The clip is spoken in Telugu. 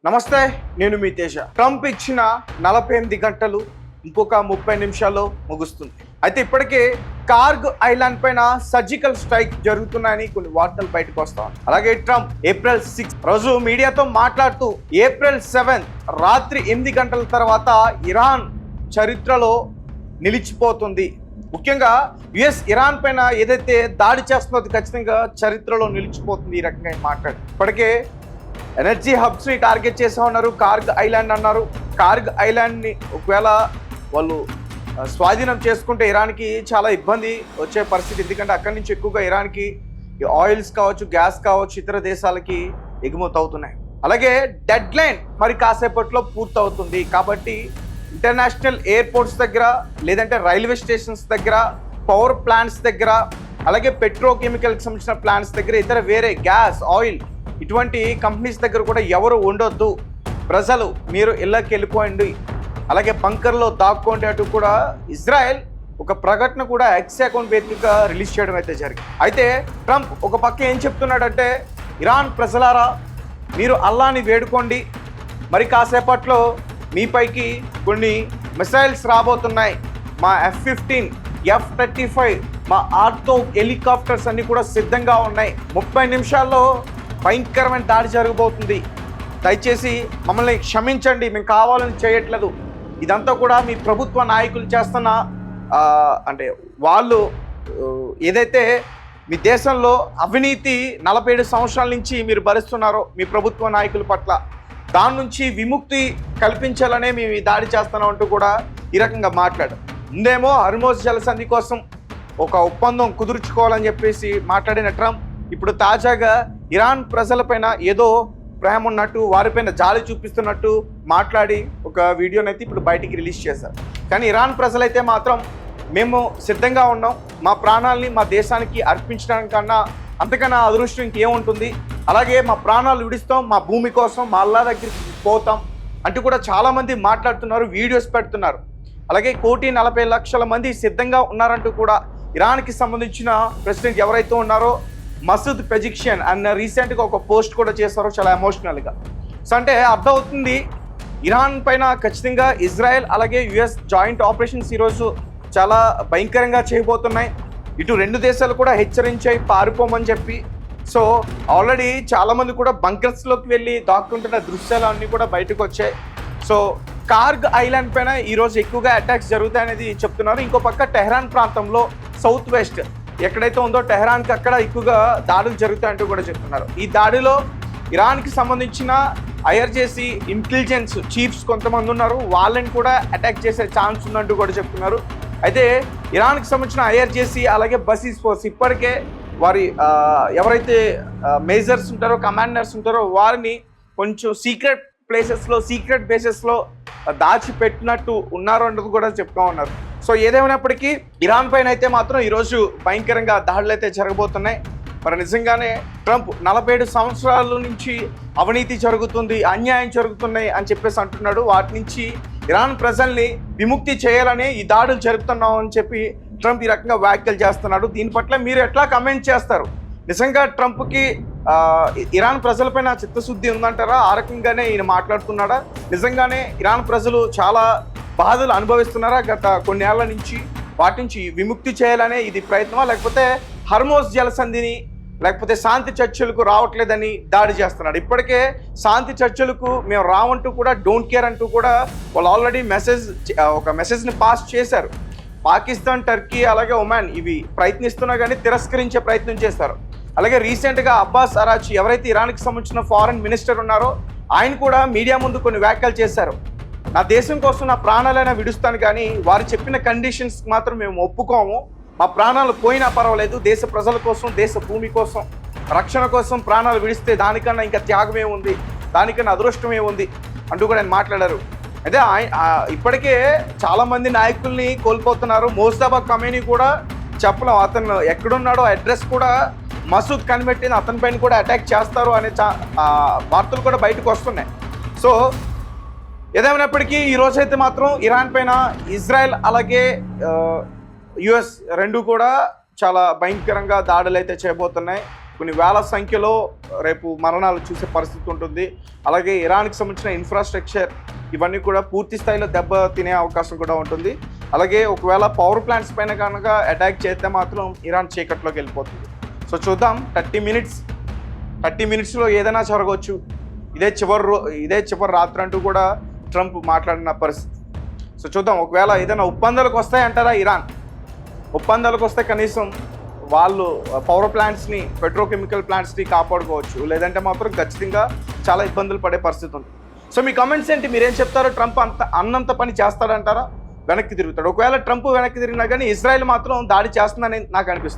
నమస్తే, నేను మీ తేజ. ట్రంప్ ఇచ్చిన 48 గంటలు ఇంకొక 30 నిమిషాల్లో ముగుస్తుంది. అయితే ఇప్పటికే కార్గ్ ఐలాండ్ పైన సర్జికల్ స్ట్రైక్ జరుగుతున్నాయని కొన్ని వార్తలు బయటకు వస్తాయి. అలాగే ట్రంప్ ఏప్రిల్ 6 రోజు మీడియాతో మాట్లాడుతూ ఏప్రిల్ 7 రాత్రి 8 గంటల తర్వాత ఇరాన్ చరిత్రలో నిలిచిపోతుంది. ముఖ్యంగా యుఎస్ ఇరాన్ పైన ఏదైతే దాడి చేస్తుందో అది ఖచ్చితంగా చరిత్రలో నిలిచిపోతుంది. ఈ రకంగా మాట్లాడు ఇప్పటికే ఎనర్జీ హబ్స్ని టార్గెట్ చేసా ఉన్నారు. కార్గ్ ఐలాండ్ అన్నారు. కార్గ్ ఐలాండ్ని ఒకవేళ వాళ్ళు స్వాధీనం చేసుకుంటే ఇరాన్కి చాలా ఇబ్బంది వచ్చే పరిస్థితి. ఎందుకంటే అక్కడి నుంచి ఎక్కువగా ఇరాన్కి ఆయిల్స్ కావచ్చు, గ్యాస్ కావచ్చు, ఇతర దేశాలకి ఎగుమతి అవుతున్నాయి. అలాగే డెడ్ లైన్ మరి కాసేపట్లో పూర్తవుతుంది. కాబట్టి ఇంటర్నేషనల్ ఎయిర్పోర్ట్స్ దగ్గర, లేదంటే రైల్వే స్టేషన్స్ దగ్గర, పవర్ ప్లాంట్స్ దగ్గర, అలాగే పెట్రోకెమికల్కి సంబంధించిన ప్లాంట్స్ దగ్గర, ఇతర వేరే గ్యాస్, ఆయిల్ ఇటువంటి కంపెనీస్ దగ్గర కూడా ఎవరు ఉండొద్దు, ప్రజలు మీరు ఇళ్ళకి వెళ్ళిపోయింది, అలాగే బంకర్లో దాక్కోండి అంటూ కూడా ఇజ్రాయెల్ ఒక ప్రకటన కూడా ఎక్స్ అకౌంట్ వేదికగా రిలీజ్ చేయడం అయితే జరిగింది. అయితే ట్రంప్ ఒక పక్క ఏం చెప్తున్నాడంటే, ఇరాన్ ప్రజలారా మీరు అల్లాని వేడుకోండి, మరి కాసేపట్లో మీపైకి కొన్ని మిసైల్స్ రాబోతున్నాయి, మా F-15, F-35, మా ఆర్తో హెలికాప్టర్స్ అన్నీ కూడా సిద్ధంగా ఉన్నాయి, 30 నిమిషాల్లో భయంకరమైన దాడి జరగబోతుంది, దయచేసి మమ్మల్ని క్షమించండి, మేము కావాలని చేయట్లేదు, ఇదంతా కూడా మీ ప్రభుత్వ నాయకులు చేస్తున్న అంటే వాళ్ళు ఏదైతే మీ దేశంలో అవినీతి 47 సంవత్సరాల నుంచి మీరు భరిస్తున్నారో మీ ప్రభుత్వ నాయకుల పట్ల, దాని నుంచి విముక్తి కల్పించాలనే మేము ఈ దాడి చేస్తున్నాం అంటూ కూడా ఈ రకంగా మాట్లాడారు. ముందేమో హర్మోజ్ జలసంధి కోసం ఒక ఒప్పందం కుదుర్చుకోవాలని చెప్పేసి మాట్లాడిన ట్రంప్ ఇప్పుడు తాజాగా ఇరాన్ ప్రజలపైన ఏదో ప్రేమ ఉన్నట్టు, వారిపైన జాలి చూపిస్తున్నట్టు మాట్లాడి ఒక వీడియోనైతే ఇప్పుడు బయటికి రిలీజ్ చేశారు. కానీ ఇరాన్ ప్రజలైతే మాత్రం మేము సిద్ధంగా ఉన్నాం, మా ప్రాణాలని మా దేశానికి అర్పించడానికన్నా అంతకన్నా అదృష్టం ఇంకేముంటుంది, అలాగే మా ప్రాణాలు విడిస్తాం, మా భూమి కోసం మా అల్లా దగ్గరికి పోతాం అంటూ కూడా చాలామంది మాట్లాడుతున్నారు, వీడియోస్ పెడుతున్నారు. అలాగే 1,40,00,000 మంది సిద్ధంగా ఉన్నారంటూ కూడా ఇరాన్కి సంబంధించిన ప్రెసిడెంట్ ఎవరైతే ఉన్నారో మసూద్ పెజిక్షియన్ అన్న రీసెంట్గా ఒక పోస్ట్ కూడా చేశారో చాలా ఎమోషనల్గా. సో అంటే అర్థమవుతుంది ఇరాన్ పైన ఖచ్చితంగా ఇజ్రాయెల్ అలాగే యుఎస్ జాయింట్ ఆపరేషన్స్ ఈరోజు చాలా భయంకరంగా చేయబోతున్నాయి. ఇటు రెండు దేశాలు కూడా హెచ్చరించాయి పారిపోమని చెప్పి. సో ఆల్రెడీ చాలామంది కూడా బంకర్స్లోకి వెళ్ళి దాక్కుంటున్న దృశ్యాలు అన్నీ కూడా బయటకు వచ్చాయి. సో కార్గ్ ఐలాండ్ పైన ఈరోజు ఎక్కువగా అటాక్స్ జరుగుతాయనేది చెప్తున్నారు. ఇంకో పక్క టెహ్రాన్ ప్రాంతంలో సౌత్ వెస్ట్ ఎక్కడైతే ఉందో టెహ్రాన్కి అక్కడ ఎక్కువగా దాడులు జరుగుతాయంటూ కూడా చెప్తున్నారు. ఈ దాడిలో ఇరాన్కి సంబంధించిన ఐఆర్జేసీ ఇంటెలిజెన్స్ చీఫ్స్ కొంతమంది ఉన్నారు, వాళ్ళని కూడా అటాక్ చేసే ఛాన్స్ ఉందంటూ కూడా చెప్తున్నారు. అయితే ఇరాన్కి సంబంధించిన ఐఆర్జేసీ అలాగే బసీస్ ఫోర్స్ ఇప్పటికే వారి ఎవరైతే మేజర్స్ ఉంటారో, కమాండర్స్ ఉంటారో వారిని కొంచెం సీక్రెట్ ప్లేసెస్లో, సీక్రెట్ బేసెస్లో దాచిపెట్టినట్టు ఉన్నారు అన్నది కూడా చెప్తా ఉన్నారు. సో ఏదేమైనప్పటికీ ఇరాన్ పైన అయితే మాత్రం ఈరోజు భయంకరంగా దాడులు అయితే జరగబోతున్నాయి. మరి నిజంగానే ట్రంప్ 47 సంవత్సరాల నుంచి అవినీతి జరుగుతుంది, అన్యాయం జరుగుతున్నాయి అని చెప్పేసి అంటున్నాడు. వాటి నుంచి ఇరాన్ ప్రజల్ని విముక్తి చేయాలని ఈ దాడులు జరుపుతున్నాం అని చెప్పి ట్రంప్ ఈ రకంగా వ్యాఖ్యలు చేస్తున్నాడు. దీని పట్ల మీరు ఎట్లా కమెంట్ చేస్తారు? నిజంగా ట్రంప్కి ఇరాన్ ప్రజలపైన చిత్తశుద్ధి ఉందంటారా? ఆ రకంగానే ఈయన మాట్లాడుతున్నాడా? నిజంగానే ఇరాన్ ప్రజలు చాలా బాధలు అనుభవిస్తున్నారా గత కొన్నేళ్ల నుంచి? వాటి నుంచి విముక్తి చేయాలనే ఇది ప్రయత్నమా, లేకపోతే హర్మోజ్ జలసంధిని లేకపోతే శాంతి చర్చలకు రావట్లేదని దాడి చేస్తున్నాడు? ఇప్పటికే శాంతి చర్చలకు మేము రావంటూ కూడా డోంట్ కేర్ అంటూ కూడా వాళ్ళు ఆల్రెడీ ఒక మెసేజ్ని పాస్ చేశారు. పాకిస్తాన్, టర్కీ అలాగే ఒమాన్ ఇవి ప్రయత్నిస్తున్నా కానీ తిరస్కరించే ప్రయత్నం చేస్తారు. అలాగే రీసెంట్గా అబ్బాస్ అరాచి ఎవరైతే ఇరాన్కి సంబంధించిన ఫారెన్ మినిస్టర్ ఉన్నారో ఆయన కూడా మీడియా ముందు కొన్ని వ్యాఖ్యలు చేశారు. నా దేశం కోసం నా ప్రాణాలైనా విడుస్తాను, కానీ వారు చెప్పిన కండిషన్స్ మాత్రం మేము ఒప్పుకోము, మా ప్రాణాలు పోయినా పర్వాలేదు, దేశ ప్రజల కోసం, దేశ భూమి కోసం, రక్షణ కోసం ప్రాణాలు విడిస్తే దానికన్నా ఇంకా త్యాగమే ఉంది, దానికన్నా అదృష్టమే ఉంది అంటూ కూడా ఆయన మాట్లాడారు. అయితే ఇప్పటికే చాలామంది నాయకుల్ని కోల్పోతున్నారు. మోస్తాబా ఖమేనీ కూడా చెప్పలేం, అతను ఎక్కడున్నాడో అడ్రస్ కూడా మసూద్ కనిపెట్టింది, అతని పైన కూడా అటాక్ చేస్తారు అనే వార్తలు కూడా బయటకు వస్తున్నాయి. సో ఏదేమైనప్పటికీ ఈరోజైతే మాత్రం ఇరాన్ పైన ఇజ్రాయెల్ అలాగే యుఎస్ రెండు కూడా చాలా భయంకరంగా దాడులు అయితే చేయబోతున్నాయి. కొన్ని వేల సంఖ్యలో రేపు మరణాలు చూసే పరిస్థితి ఉంటుంది. అలాగే ఇరాన్కి సంబంధించిన ఇన్ఫ్రాస్ట్రక్చర్ ఇవన్నీ కూడా పూర్తి స్థాయిలో దెబ్బ తినే అవకాశం కూడా ఉంటుంది. అలాగే ఒకవేళ పవర్ ప్లాంట్స్ పైన కనుక అటాక్ చేస్తే మాత్రం ఇరాన్ చీకట్లోకి వెళ్ళిపోతుంది. సో చూద్దాం, 30 మినిట్స్లో ఏదైనా జరగవచ్చు. ఇదే చివరి రాత్రి అంటూ కూడా ట్రంప్ మాట్లాడిన పరిస్థితి. సో చూద్దాం, ఒకవేళ ఏదైనా ఒప్పందాలకు వస్తాయంటారా ఇరాన్? ఒప్పందాలకు వస్తే కనీసం వాళ్ళు పవర్ ప్లాంట్స్ని, పెట్రోకెమికల్ ప్లాంట్స్ని కాపాడుకోవచ్చు. లేదంటే మాత్రం ఖచ్చితంగా చాలా ఇబ్బందులు పడే పరిస్థితి ఉంది. సో మీ కామెంట్స్ ఏంటి? మీరేం చెప్తారో? ట్రంప్ అన్నంత పని చేస్తాడంటారా, వెనక్కి తిరుగుతాడు? ఒకవేళ ట్రంప్ వెనక్కి తిరిగినా కానీ ఇజ్రాయెల్ మాత్రం దాడి చేస్తుందని నాకు అనిపిస్తుంది.